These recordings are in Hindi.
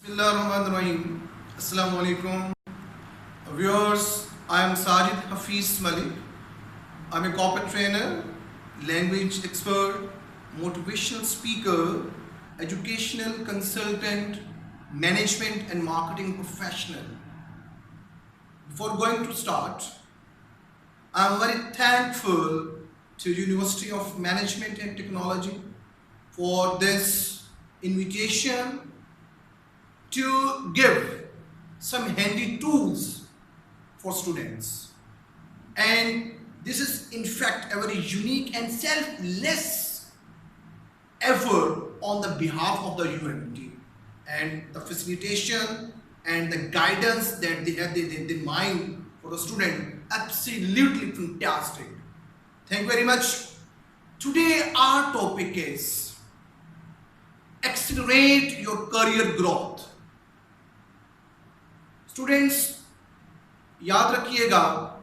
Bismillahirrahmanirrahim. Assalamu alaikum. Viewers, I am Sajid Hafiz Malik. I'm a corporate trainer, language expert, motivational speaker, educational consultant, management and marketing professional. Before going to start, I'm very thankful to University of Management and Technology for this invitation to give some handy tools for students. And this is in fact a very unique and selfless effort on the behalf of the UMT, and the facilitation and the guidance that they have in mind for the student, absolutely fantastic. Thank you very much. Today our topic is accelerate your career growth. Students, याद रखिएगा,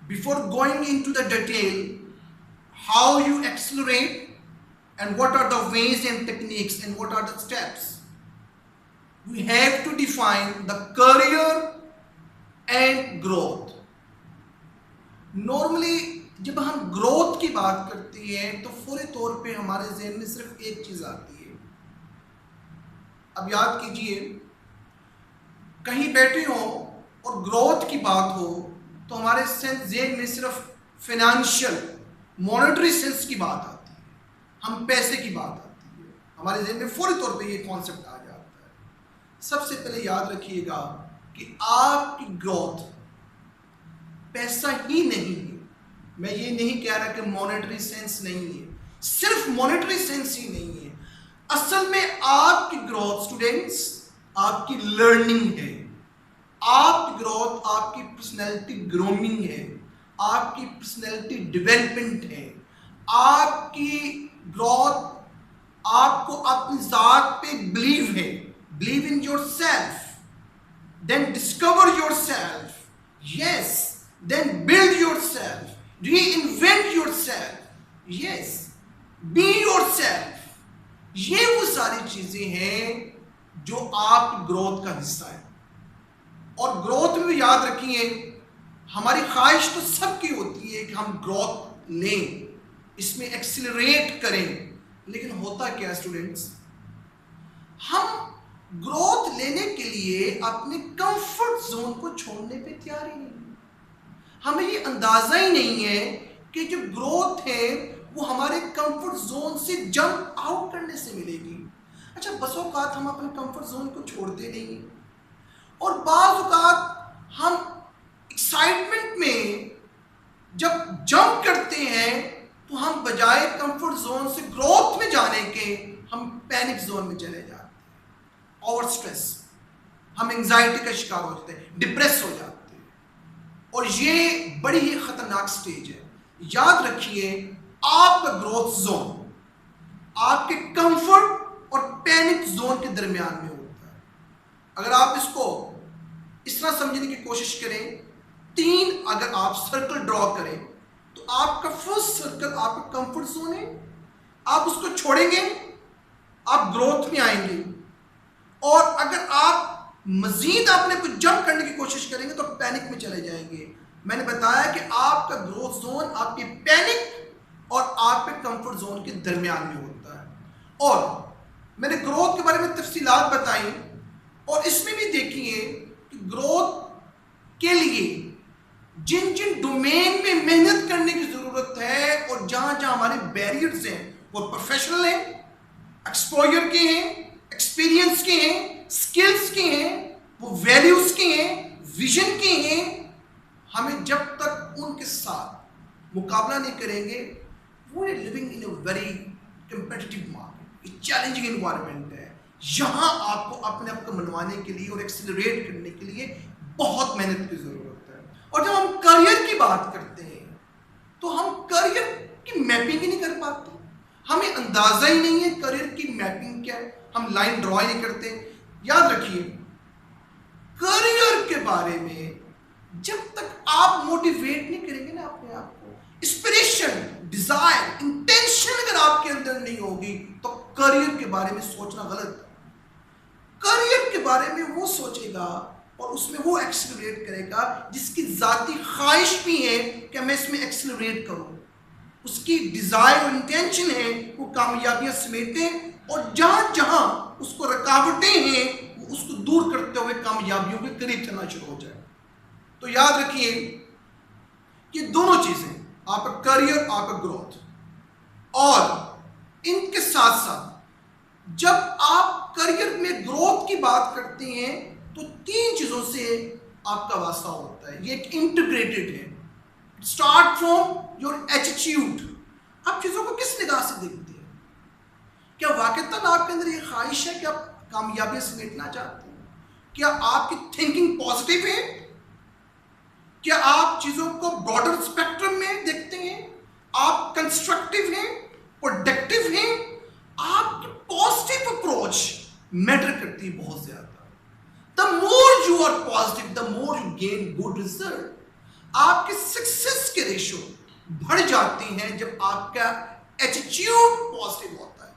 before going into the detail how you accelerate and what are the ways and techniques and what are the steps, we have to define the career and growth. Normally जब हम ग्रोथ की बात करते हैं तो फौरी तौर पे हमारे ज़हन में सिर्फ एक चीज़ आती है. अब याद कीजिए, कहीं बैठे हो और ग्रोथ की बात हो तो हमारे ज़हन में सिर्फ फाइनेंशियल मॉनेटरी सेंस की बात आती है, हम पैसे की बात आती है, हमारे ज़हन में फौरी तौर पे ये कॉन्सेप्ट आ जाता है. सबसे पहले याद रखिएगा कि आपकी ग्रोथ पैसा ही नहीं है. मैं ये नहीं कह रहा कि मॉनेटरी सेंस नहीं है, सिर्फ मॉनेटरी सेंस ही नहीं है. असल में आपकी ग्रोथ स्टूडेंट्स आपकी लर्निंग है, आपकी ग्रोथ आपकी पर्सनैलिटी ग्रूमिंग है, आपकी पर्सनैलिटी डेवलपमेंट है. आपकी ग्रोथ आपको अपनी ज़ात पे बिलीव है, believe in yourself, then discover yourself, yes, then build yourself, reinvent yourself, yes, be yourself. ये वो सारी चीजें हैं जो आपकी ग्रोथ का हिस्सा है. और ग्रोथ में भी याद रखिए, हमारी ख्वाहिश तो सबकी होती है कि हम ग्रोथ लें, इसमें एक्सीलरेट करें. लेकिन होता क्या स्टूडेंट्स, हम ग्रोथ लेने के लिए अपने कंफर्ट जोन को छोड़ने पे तैयार ही नहीं. हमें ये अंदाज़ा ही नहीं है कि जो ग्रोथ है वो हमारे कंफर्ट जोन से जंप आउट करने से मिलेगी. अच्छा, बसों औकात हम अपने कंफर्ट जोन को छोड़ते नहीं हैं, और बाज़ औकात हम एक्साइटमेंट में जब जंप करते हैं तो हम बजाय कंफर्ट जोन से ग्रोथ में जाने के हम पैनिक जोन में चले जाते हैं, ओवर स्ट्रेस, हम एंजाइटी का शिकार हो जाते हैं, डिप्रेस हो जाते हैं. और ये बड़ी ही खतरनाक स्टेज है. याद रखिए, आपका ग्रोथ जोन आपके कंफर्ट और पैनिक जोन के दरमियान में होता है. अगर आप इसको इस तरह समझने की कोशिश करें, 3 अगर आप सर्कल ड्रॉ करें तो आपका फर्स्ट सर्कल आपका कंफर्ट जोन है, आप उसको छोड़ेंगे आप ग्रोथ में आएंगे. और अगर आप मजीद अपने को जंप करने की कोशिश करेंगे तो पैनिक में चले जाएंगे. मैंने बताया कि आपका ग्रोथ जोन आपके पैनिक और आपके कंफर्ट जोन के दरमियान में होता है. और मैंने ग्रोथ के बारे में तफसीलात बताई, और इसमें भी देखिए कि ग्रोथ के लिए जिन जिन डोमेन में मेहनत करने की ज़रूरत है और जहाँ जहाँ हमारे बैरियर्स हैं वो प्रोफेशनल हैं, एक्सपोजर के हैं, एक्सपीरियंस के हैं, स्किल्स के हैं, वो वैल्यूज के हैं, विजन के हैं. हमें जब तक उनके साथ मुकाबला नहीं करेंगे, वो living in a very competitive market, challenging environment है. यहाँ आपको अपने आप को मनवाने के लिए और एक्सेलरेट करने के लिए बहुत मेहनत की ज़रूरत है. और जब हम करियर की बात करते हैं तो हम करियर की मैपिंग ही नहीं कर पाते. हमें अंदाज़ा ही नहीं है करियर की मैपिंग क्या है, हम लाइन ड्रॉ ही नहीं करते. याद रखिए, करियर के बारे में जब तक आप मोटिवेट नहीं करेंगे ना अपने आप को, इंस्पिरेशन, डिजायर, इंटेंशन अगर आपके अंदर नहीं होगी तो करियर के बारे में सोचना गलत है. बारे में वो सोचेगा और उसमें वो एक्सेलरेट करेगा जिसकी जाती ख्वाहिश भी है कि मैं इसमें एक्सेलरेट करूं, उसकी डिजायर और इंटेंशन है वो कामयाबियां समेटे और जहां जहां उसको रुकावटें हैं वो उसको दूर करते हुए कामयाबियों के करीब चलना शुरू हो जाए। तो याद रखिए कि दोनों चीजें, आपका करियर, आपका ग्रोथ, और इनके साथ साथ जब आप करियर में ग्रोथ की बात करते हैं तो 3 चीजों से आपका वास्ता होता है। ये एक इंटीग्रेटेड है। Start from your attitude. आप चीजों को किस निगाह से देखते हैं? क्या वाकईतन आपके अंदर ये ख्वाहिश है कि आप कामयाबी समेटना चाहते हैं? क्या आपकी थिंकिंग पॉजिटिव है? क्या आप चीजों को ब्रॉडर स्पेक्ट्रम में देखते हैं? आप कंस्ट्रक्टिव हैं, प्रोडक्टिव हैं? आपकी पॉजिटिव अप्रोच मैटर करती है बहुत ज्यादा। The more you are positive, the more you gain good result. आपके सक्सेस के रेशो बढ़ जाते हैं जब आपका एटीट्यूड पॉजिटिव होता है।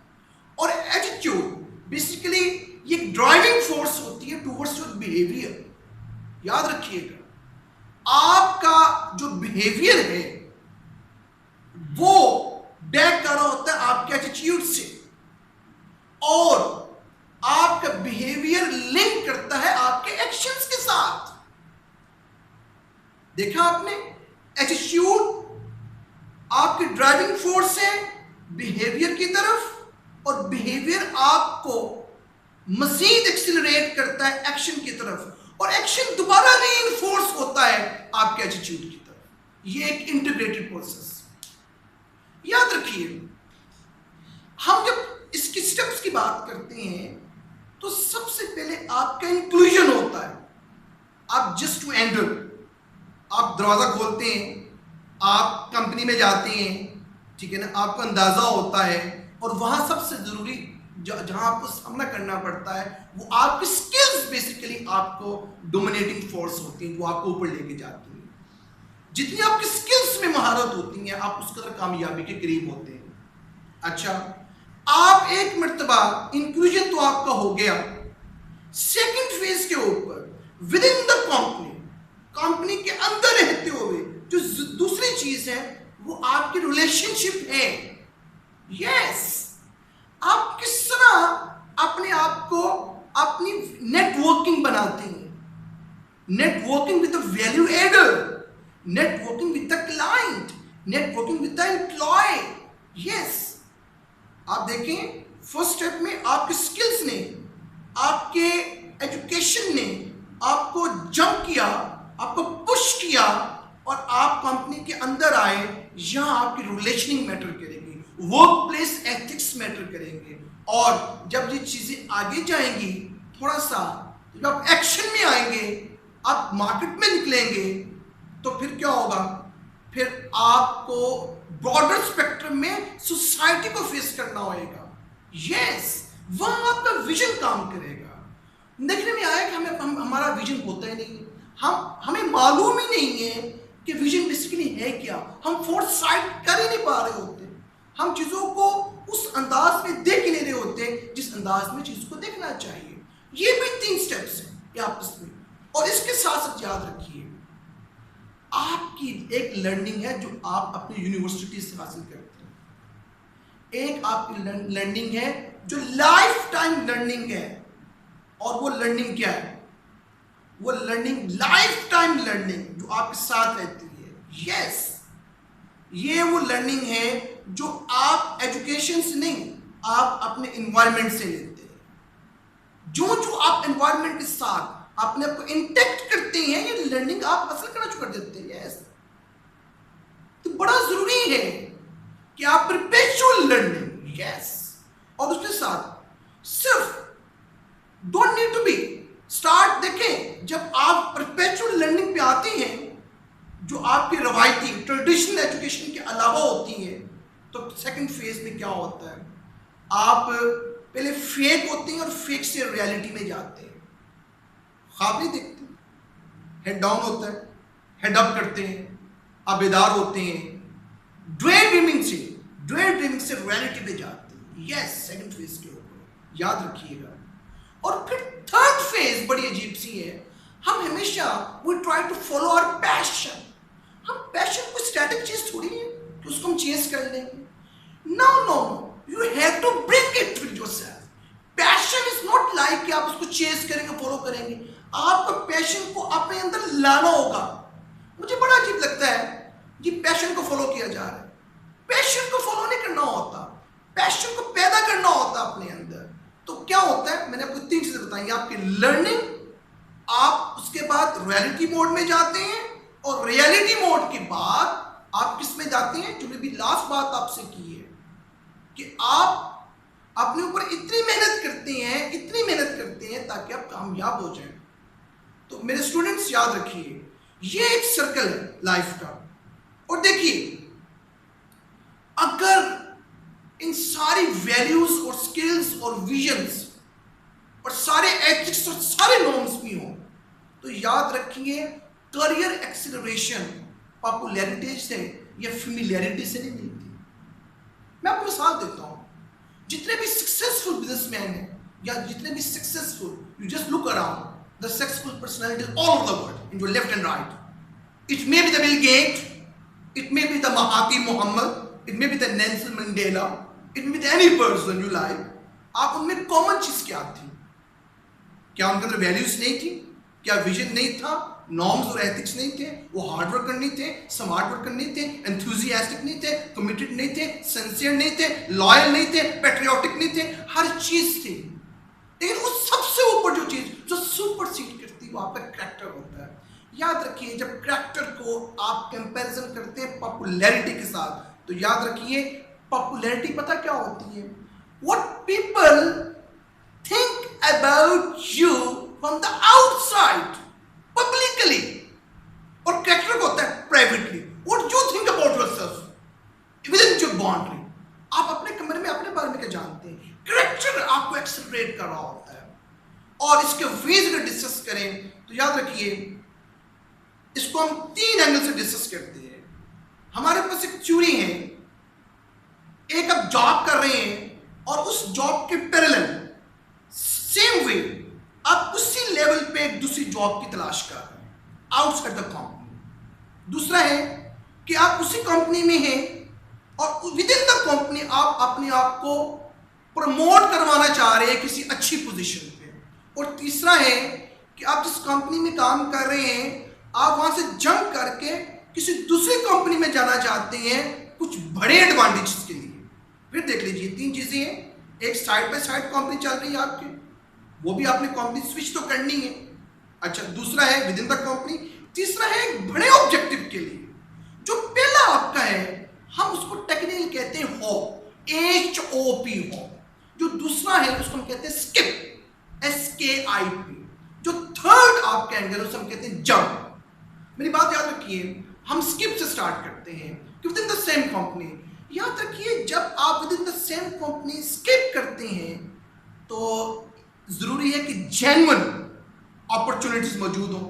और एटीट्यूड बेसिकली ये ड्राइविंग फोर्स होती है टुवर्ड्स योर बिहेवियर। याद रखिएगा, आपका जो बिहेवियर है वो बैक कर रहा होता है आपके एटीट्यूड से, और आपका बिहेवियर लिंक करता है आपके एक्शंस के साथ। देखा आपने, एटीट्यूड आपकी ड्राइविंग फोर्स है बिहेवियर की तरफ, और बिहेवियर आपको मजीद एक्सीलरेट करता है एक्शन की तरफ, और एक्शन दोबारा रीइंफोर्स होता है आपके एटीट्यूड की तरफ। ये एक इंटीग्रेटेड प्रोसेस। याद रखिए, हम जब इसकी स्टेप्स की बात करते हैं तो सबसे पहले आपका इंक्लूजन होता है। आप जस्ट टू एंटर, आप दरवाजा खोलते हैं, आप कंपनी में जाते हैं, ठीक है ना, आपको अंदाजा होता है, और वहां सबसे जरूरी जहां आपको सामना करना पड़ता है वो आपकी स्किल्स बेसिकली आपको डोमिनेटिंग फोर्स होती हैं, वो आपको ऊपर लेके जाती हैं। जितनी आपकी स्किल्स में महारत होती है आप उस कदर कामयाबी के करीब होते हैं। अच्छा, आप एक मर्तबा इंक्लूजन तो आपका हो गया, सेकंड फेज के ऊपर विद इन द कंपनी के अंदर रहते हुए जो दूसरी चीज है वो आपकी रिलेशनशिप है। यस, आप किस तरह अपने आप को अपनी नेटवर्किंग बनाते हैं, networking with the value adder, networking with the client, networking with the employ. Yes, आप देखें फर्स्ट स्टेप में आपके स्किल्स ने, आपके एजुकेशन ने आपको जंप किया, आपको पुश किया, और आप कंपनी के अंदर आए। यहां आपकी रिलेशनिंग मैटर करेगी, वर्क प्लेस एथिक्स मैटर करेंगे, और जब ये चीजें आगे जाएंगी थोड़ा सा, जब आप एक्शन में आएंगे, आप मार्केट में निकलेंगे, तो फिर क्या होगा? फिर आपको ब्रॉडर स्पेक्ट्रम में सोसाइटी को फेस करना होगा। यस, वहां आपका विजन काम करेगा। देखने में आया कि हमारा विजन होता ही नहीं, हमें मालूम ही नहीं है कि विजन बेसिकली है क्या। हम फोरसाइट कर ही नहीं पा रहे होते, हम चीजों को उस अंदाज में देख ही नहीं रहे होते जिस अंदाज में चीज को देखना चाहिए। ये भी 3 स्टेप्स हैं आपस में। और इसके साथ साथ याद रखिए, आपकी एक लर्निंग है जो आप अपनी यूनिवर्सिटी से हासिल करते हैं, एक आपकी लर्निंग है जो लाइफ टाइम लर्निंग है। और वो लर्निंग क्या है? वो लर्निंग लाइफ टाइम लर्निंग जो आपके साथ रहती है। यस, ये वो लर्निंग है जो आप एजुकेशन से नहीं, आप अपने एनवायरनमेंट से लेते हैं। जो आप एनवायरनमेंट के साथ अपने आप को इंटेक्ट करते हैं, ये लर्निंग आप हासिल करना शुरू कर देते हैं। यस, तो बड़ा जरूरी है कि आप परपेचुअल लर्निंग, यस, और उसके साथ सिर्फ don't need to be start. देखें, जब आप परपेचुअल लर्निंग पे आते हैं जो आपकी रवायती ट्रेडिशनल एजुकेशन के अलावा होती है, तो सेकंड फेज में क्या होता है? आप पहले फेक होते हैं और फेक से रियलिटी में जाते हैं। ख्वाब नहीं देखते, हेड डाउन होता है, हेड अप करते हैं, आप बेदार होते हैं, ड्रे ड्रीमिंग से रियलिटी में जाते हैं। यस, सेकंड फेज के ऊपर याद रखिएगा। और फिर थर्ड फेज बड़ी अजीब सी है। हम हमेशा we try to follow our passion. हम पैशन कोई स्टैटिक चीज थोड़ी है कि उसको हम चेंज कर लेंगे। No no, you have to bring it with yourself. Passion is not like कि आप उसको चेंज करेंगे, फॉलो करेंगे। आपको पैशन को अपने अंदर लाना होगा। मुझे बड़ा अजीब लगता है कि पैशन को फॉलो किया जा रहा है। पैशन को फॉलो नहीं करना होता, पैशन को पैदा करना होता अपने अंदर। तो क्या होता है, मैंने आपको 3 चीजें बताई। आपकी लर्निंग, आप उसके बाद रियलिटी मोड में जाते हैं, और रियलिटी मोड के बाद आप किस में जाते हैं, जो मैंने भी लास्ट बात आपसे की है कि आप अपने ऊपर इतनी मेहनत करते हैं, इतनी मेहनत करते हैं ताकि आप कामयाब हो जाएं। तो मेरे स्टूडेंट्स याद रखिए, ये एक सर्कल है लाइफ का। और देखिए, अगर इन सारी वैल्यूज और स्किल्स और विजन्स और सारे एथिक्स और सारे नॉर्म्स भी हों, तो याद रखिए करियर एक्सीलरेशन पॉपुलैरिटी से या फेमिलियरिटी से नहीं मिलती। मैं आपको मिसाल देता हूं, जितने भी सक्सेसफुल बिजनेसमैन हैं या जितने भी successful, you just look around the successful personalities all over the world, in your left and right. It may be the Bill Gates, it may be the Mahathir Mohamad, it may be the Nelson Mandela, it may be any person you like। आप उनमें कॉमन चीज क्या थी? क्या उनके अंदर वैल्यूज नहीं थी? क्या विजन नहीं था? नॉर्म्स और एथिक्स नहीं थे? वो हार्ड वर्क करने थे, स्मार्ट वर्क करने थे, एंथुजियास्टिक नहीं थे, कमिटेड नहीं थे, सिंसियर नहीं थे, लॉयल नहीं थे, पेट्रियोटिक नहीं थे, हर चीज थी। लेकिन उस सबसे ऊपर जो चीज जो सुपरसीड करती वो आपका कैरेक्टर होता है। याद रखिए, जब कैरेक्टर को आप कंपैरिजन करते हैं पॉपुलैरिटी के साथ, तो याद रखिए पॉपुलैरिटी पता क्या होती है? What people think about you from the outside publicly, और कैरेक्टर को होता है privately. What you think about yourself with in your boundary. आप अपने कमरे में अपने बारे में क्या जानते हैं? कैरेक्टर आपको एक्सेलरेट कर रहा होता है। और इसके वेज अगर डिस्कस करें तो याद रखिए, इसको हम 3 एंगल से डिस्कस करते हैं। हमारे पास एक थ्योरी है, एक आप जॉब कर रहे हैं और उस जॉब के पैरेलल सेम वे आप उसी लेवल पे एक दूसरी जॉब की तलाश कर रहे हैं आउटसाइड द कंपनी। दूसरा है कि आप उसी कंपनी में हैं और विद इन द कंपनी आप अपने आप को प्रमोट करवाना चाह रहे हैं किसी अच्छी पोजीशन पे। और तीसरा है कि आप जिस कंपनी में काम कर रहे हैं, आप वहां से जंप करके किसी दूसरी कंपनी में जाना चाहते हैं कुछ बड़े एडवांटेजेस के लिए। फिर देख लीजिए 3 चीजें हैं। एक साइड बाय साइड कंपनी चल रही है आपकी, वो भी आपने कंपनी स्विच तो करनी है। अच्छा, दूसरा है विद इन द कंपनी। तीसरा है एक बड़े ऑब्जेक्टिव के लिए। जो पहला आपका है, हम उसको टेक्निकली कहते हैं हॉप, HOP हॉप। जो दूसरा है उसको हम कहते हैं स्किप, SKIP। जो थर्ड आपका एंगल उसे हम कहते हैं जंप। मेरी बात याद रखिए, हम स्किप से स्टार्ट करते हैं कि with in the same company. याद रखिए, जब आप with in the same company skip करते हैं तो जरूरी है कि जेन्युइन अपॉर्चुनिटीज मौजूद हो,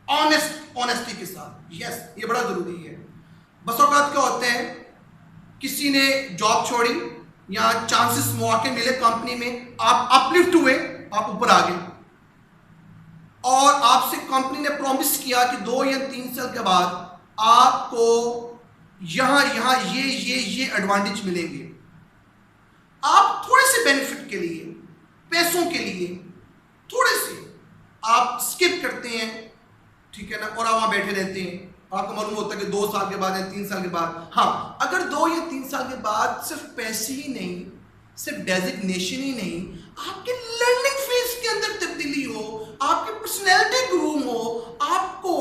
ऑनेस्टी के साथ। यस, ये बड़ा जरूरी है। बस औकात क्या होते हैं, किसी ने जॉब छोड़ी या चांसेस मौके मिले कंपनी में, आप अपलिफ्ट हुए, आप ऊपर आ गए, और आपसे कंपनी ने प्रॉमिस किया कि 2 या 3 साल के बाद आपको यहां ये एडवांटेज मिलेंगे। आप थोड़े से बेनिफिट के लिए, पैसों के लिए थोड़े से आप स्किप करते हैं, ठीक है ना, और आप वहां बैठे रहते हैं। आपको मालूम होता है कि 2 साल के बाद या 3 साल के बाद, हाँ, अगर 2 या 3 साल के बाद सिर्फ पैसे ही नहीं, सिर्फ डेजिग्नेशन ही नहीं, आपके लर्निंग फेज के अंदर तब्दीली हो, आपकी पर्सनैलिटी ग्रूम हो, आपको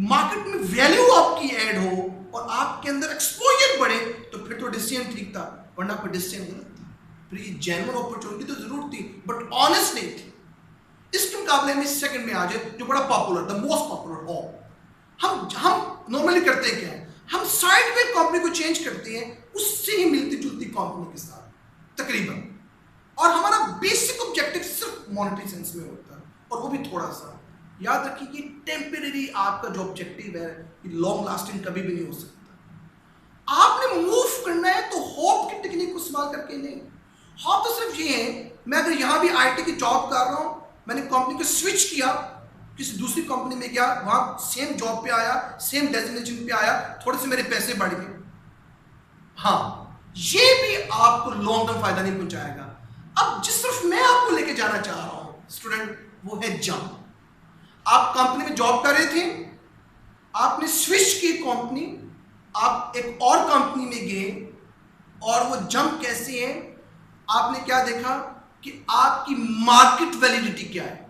मार्केट में वैल्यू आपकी ऐड हो और आपके अंदर एक्सपोजर बढ़े, तो फिर तो डिसीजन ठीक था, वरना कोई डिसीजन गलत था। फिर ये जेन्युइन अपॉर्चुनिटी तो जरूर थी, बट ऑनेस्ट नहीं थी। इसके मुकाबले में सेकंड में आ जाए जो बड़ा पॉपुलर, द मोस्ट पॉपुलर हो, हम नॉर्मली करते क्या है, हम साइडवेयर कंपनी को चेंज करते हैं उससे ही मिलती जुलती कंपनी के साथ तकरीबन, और हमारा बेसिक ऑब्जेक्टिव सिर्फ मॉनेटरी सेंस में होता है, और वो भी थोड़ा सा। याद रखिए कि टेम्परेरी आपका जो ऑब्जेक्टिव है ये लॉन्ग लास्टिंग कभी भी नहीं हो सकता। आपने मूव करना है तो होप की टेक्निक को इस्तेमाल करके नहीं। होप तो सिर्फ ये है, मैं अगर यहां भी IT की जॉब कर रहा हूं मैंने कंपनी को स्विच किया, किसी दूसरी कंपनी में गया, वहां सेम जॉब पे आया, सेम डेजिग्नेशन पे आया, थोड़े से मेरे पैसे बढ़ गए। हाँ, ये भी आपको लॉन्ग टर्म फायदा नहीं पहुंचाएगा। अब जिस तरफ मैं आपको लेके जाना चाह रहा हूं स्टूडेंट, वो है जंप। आप कंपनी में जॉब कर रहे थे, आपने स्विच की कंपनी, आप एक और कंपनी में गए, और वो जंप कैसे है? आपने क्या देखा कि आपकी मार्केट वैलिडिटी क्या है,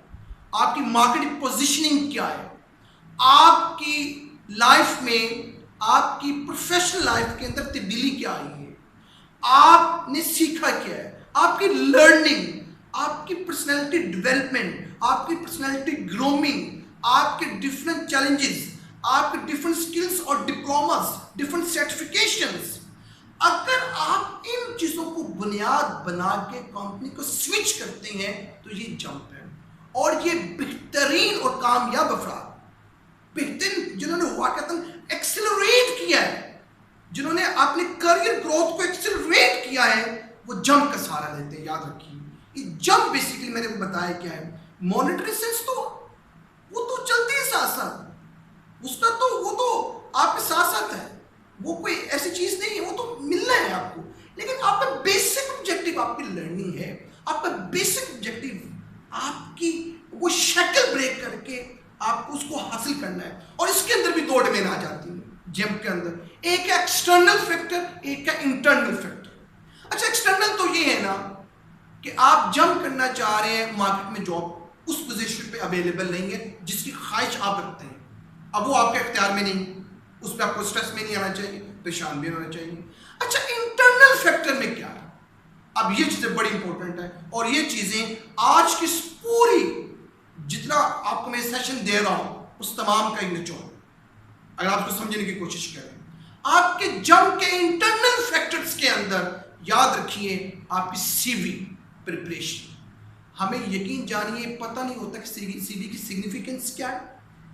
आपकी मार्केट पोजीशनिंग क्या है, आपकी लाइफ में, आपकी प्रोफेशनल लाइफ के अंदर तब्दीली क्या आई है, आपने सीखा क्या है, आपकी लर्निंग, आपकी पर्सनैलिटी डेवलपमेंट, आपकी पर्सनैलिटी ग्रूमिंग, आपके डिफरेंट चैलेंजेस, आपके डिफरेंट स्किल्स और डिप्लोमास, डिफरेंट सर्टिफिकेशंस। अगर आप इन चीजों को बुनियाद बना के कंपनी को स्विच करते हैं तो ये जंप है। और ये बेहतरीन और कामयाब अफराद, बेहतरीन जिन्होंने हुआ कहते हैं एक्सेलरेट किया है, जिन्होंने अपने करियर ग्रोथ को एक्सेलरेट किया है, वो जंप का सहारा लेते हैं। याद रखिए, ये जंप बेसिकली मैंने बताया क्या है। मॉनेटरी सेंस तो वो तो चलती है साथ साथ, उसका तो वो तो आपके साथ साथ है, वो कोई ऐसी चीज नहीं है, वो तो मिलना है आपको। लेकिन आपका बेसिक ऑब्जेक्टिव आपकी लर्निंग है, आपका बेसिक ऑब्जेक्टिव आपकी वो शक्ल ब्रेक करके आपको उसको हासिल करना है। और इसके अंदर भी दो डोमेन आ जाती है जंप के अंदर, एक है एक्सटर्नल फैक्टर, एक है इंटरनल फैक्टर। अच्छा, एक्सटर्नल तो ये है ना कि आप जंप करना चाह रहे हैं, मार्केट में जॉब उस पोजीशन पे अवेलेबल नहीं है जिसकी ख्वाहिश आप रखते हैं, अब वो आपके इख्तियार में नहीं, उस पर आपको स्ट्रेस में नहीं आना चाहिए, परेशान भी होना चाहिए। अच्छा, इंटरनल फैक्टर में क्या है? अब ये चीजें बड़ी इंपॉर्टेंट है, और ये चीजें आज की पूरी जितना आपको मैं सेशन दे रहा हूं उस तमाम का एक निचोड़, अगर आप उसको समझने की कोशिश करें। आपके जंप के इंटरनल फैक्टर्स के अंदर याद रखिए आपकी सीवी प्रिपरेशन। हमें यकीन जानिए पता नहीं होता कि सीवी की सिग्निफिकेंस क्या है,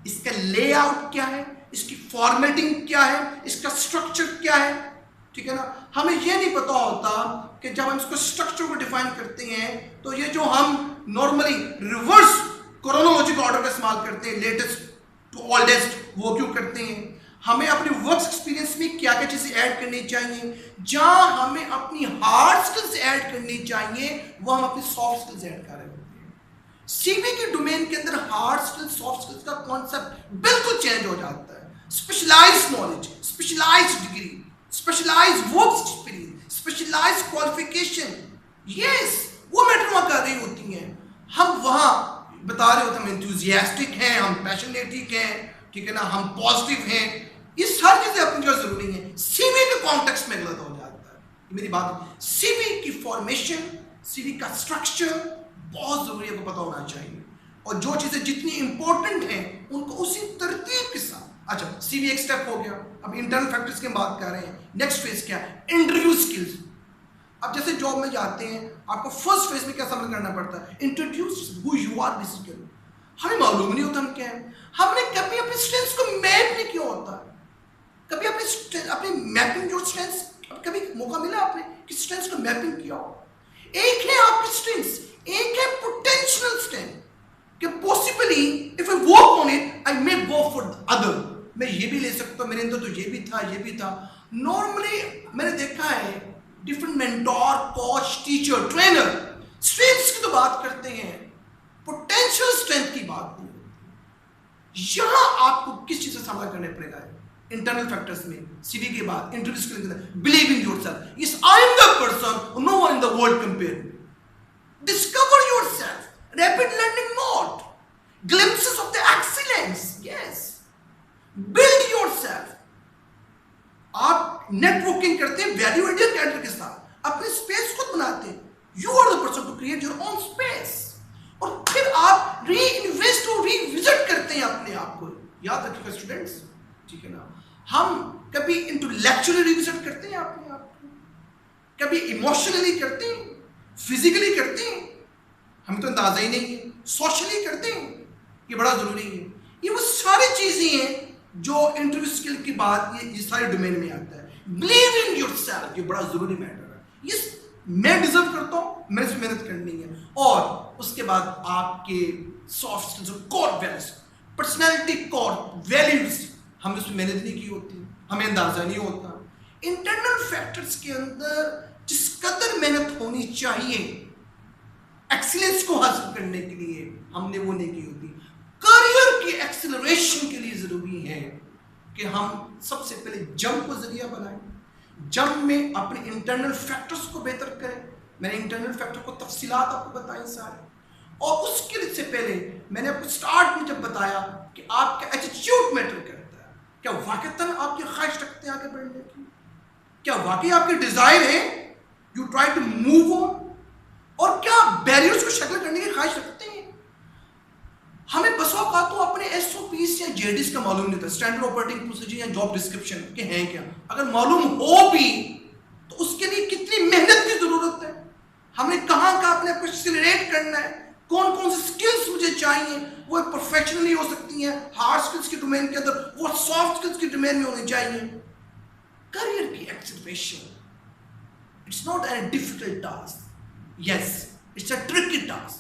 इसका लेआउट क्या है, इसकी फॉर्मेटिंग क्या है, इसका स्ट्रक्चर क्या है, ठीक है ना। हमें यह नहीं पता होता कि जब हम इसको स्ट्रक्चर को डिफाइन करते हैं तो ये जो हम नॉर्मली रिवर्स क्रोनोलॉजिक ऑर्डर का इस्तेमाल करते हैं, लेटेस्ट टू ओल्डेस्ट, वो क्यों करते हैं। हमें अपने वर्क एक्सपीरियंस में क्या क्या चीजें ऐड करनी चाहिए, जहां हमें अपनी हार्ड स्किल्स ऐड करनी चाहिए वो हम अपनी सॉफ्ट स्किल्स ऐड कर रहे होते हैं। सीवी के डोमेन के अंदर हार्ड स्किल्स, सॉफ्ट स्किल्स का कॉन्सेप्ट बिल्कुल चेंज हो जाता है। Specialised knowledge, specialised degree, specialised work experience, specialised qualification, yes वो मैटर वहां कर रही होती हैं। हम वहां बता रहे होते हैं हम एंथुसियास्टिक हैं, हम पैशनेटिक हैं, ठीक है ना, हम पॉजिटिव हैं, ये सारी चीजें अपनी जगह जरूरी है। सीवी के कॉन्टेक्स्ट में गलत हो जाता है, मेरी बात। सीवी की फॉर्मेशन, सीवी का स्ट्रक्चर बहुत जरूरी है, आपको पता होना चाहिए, और जो चीजें जितनी इंपॉर्टेंट हैं उनको उसी तरतीब के साथ। अच्छा, सीवी एक स्टेप हो गया, अब इंटरनल फैक्टर्स की बात कर रहे हैं। नेक्स्ट फेज क्या है? Interview skills. अब जैसे जॉब में जाते हैं, आपको फर्स्ट फेज में क्या समझ करना पड़ता है? Introduce who you are basically. हमें मालूम नहीं होता हम क्या है, हमने कभी अपने स्ट्रेंथ्स को मैप नहीं किया होता, कभी अपने मैपिंग जो स्ट्रेंथ्स, कभी मौका मिला आपने कि स्ट्रेंथ्स को मैपिंग किया हो? एक है आपकी स्ट्रेंथ्स, एक है पोटेंशियल स्ट्रेंथ कि possibly if I work on it I may go for the other. मैं ये भी ले सकता हूं, मेरे अंदर तो ये भी था, ये भी था। नॉर्मली मैंने देखा है different mentor, coach, teacher, trainer strengths की तो बात करते हैं, पोटेंशियल स्ट्रेंथ की बात नहीं होती। यहां आपको किस चीज से सामना करने पड़ेगा? इंटरनल फैक्टर्स में सीवी के बाद इंट्रोड्यूस करने, believe in yourself, yes I am the person no one in the world compare me, discover yourself, rapid learning mode, glimpses of the excellence, yes build yourself. आप नेटवर्किंग करते हैं वैल्यू एडेड कैरेक्टर के साथ, अपने स्पेस खुद बनाते हैं, you are the person to create your own space, और फिर आप री इन्वेस्ट और रीविजिट करते हैं अपने आप को। याद रखिएगा स्टूडेंट्स, ठीक है ना। हम कभी इंटेलेक्चुअली रिविजिट करते हैं अपने आप को, कभी इमोशनली करते हैं, फिजिकली करते हैं, हमें तो अंदाजा ही नहीं है, सोशली करते हैं, ये बड़ा जरूरी है। ये वो सारी चीजें हैं जो इंटरव्यू स्किल की बात, ये सारे डोमेन में आता है। बिलीव इन योरसेल्फ, ये बड़ा जरूरी मैटर है। ये मैं डिजर्व करता हूँ, मैंने इसमें मेहनत करनी है। और उसके बाद आपके सॉफ्ट स्किल्स और core values, personality core values, हमने उसमें मेहनत नहीं की होती, हमें अंदाजा नहीं होता। इंटरनल फैक्टर्स के अंदर जिस कदर मेहनत होनी चाहिए एक्सीलेंस को हासिल करने के लिए, हमने वो नहीं की होती। करियर की एक्सेलरेशन के लिए जरूरी है कि हम सबसे पहले जंप को जरिया बनाएं, जंप में अपने इंटरनल फैक्टर्स को बेहतर करें। मैंने इंटरनल फैक्टर को तफसीलात आपको बताई सारे, और उसके से पहले मैंने आपको स्टार्ट में जब बताया कि आपका एटीट्यूड मैटर करता है। क्या वाकईतन आपकी ख्वाहिश रखते हैं आगे बढ़ने की? क्या वाकई आपकी डिजायर है you try to move on? और क्या बैरियर्स को शक्ल करने की ख्वाहिश रखते हैं? हमें बस औकात तो अपने एसओपीस या जेडीज का मालूम नहीं था, स्टैंडर्ड ऑपरेटिंग प्रोसीजर या जॉब डिस्क्रिप्शन के हैं क्या। अगर मालूम हो भी तो उसके लिए कितनी मेहनत की जरूरत है, हमने कहाँ कहाँ अपने आप को एक्सीलरेट करना है, कौन कौन से स्किल्स मुझे चाहिए। वो प्रोफेशनली हो सकती हैं हार्ड स्किल्स के डोमेन के अंदर, वो सॉफ्ट स्किल्स के डोमेन में होनी चाहिए। करियर की acceleration it's not a difficult task, yes it's a tricky task.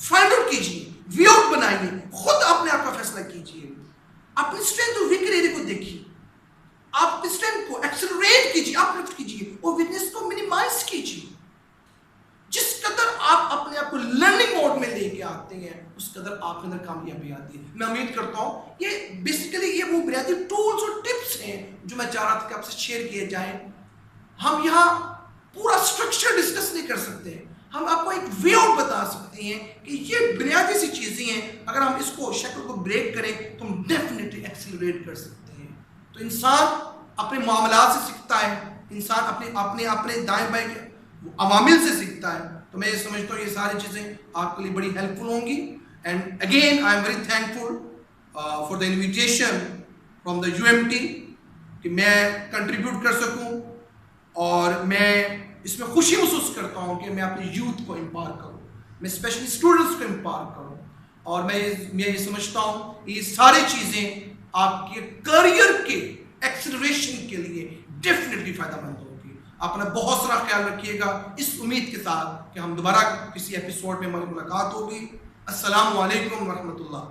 Find out कीजिए, वे आउट बनाइए, खुद अपने आप का फैसला कीजिए, अपनी स्ट्रेंथ और वीक एरिया को देखिए, आप अपनी स्ट्रेंथ को एक्सेलरेट कीजिए, अपलिफ्ट कीजिए और वीकनेस को मिनिमाइज कीजिए। जिस कदर आप अपने आप को लर्निंग मोड में लेके आते हैं उस कदर आपके अंदर कामयाबी आती है। मैं उम्मीद करता हूं ये बेसिकली ये वो बुनियादी टूल्स और टिप्स हैं जो मैं चाह रहा था कि आपसे शेयर किए जाएं। हम यहाँ पूरा स्ट्रक्चर डिस्कस नहीं कर सकते, हम आपको एक वे आउट बता सकते हैं कि ये बुनियादी सी चीजें हैं, अगर हम इसको शक्ल को ब्रेक करें तो हम डेफिनेटली एक्सेलरेट कर सकते हैं। तो इंसान अपने मामलात से सीखता है, इंसान अपने अपने अपने दाएं बाएं के अवामिल से सीखता है। तो मैं ये समझता हूँ ये सारी चीजें आपके लिए बड़ी हेल्पफुल होंगी। And again I am very thankful for the invitation from the UMT कि मैं कंट्रीब्यूट कर सकूं, और मैं इसमें खुशी महसूस करता हूं कि मैं अपने यूथ को एम्पावर करूं, मैं स्पेशली स्टूडेंट्स को एम्पावर करूं। और मैं ये समझता हूं ये सारी चीज़ें आपके करियर के एक्सेलरेशन के लिए डेफिनेटली फ़ायदेमंद होगी। अपना बहुत सारा ख्याल रखिएगा, इस उम्मीद के साथ कि हम दोबारा किसी एपिसोड में हमारी मुलाकात होगी। अस्सलामु अलैकुम व रहमतुल्लाह।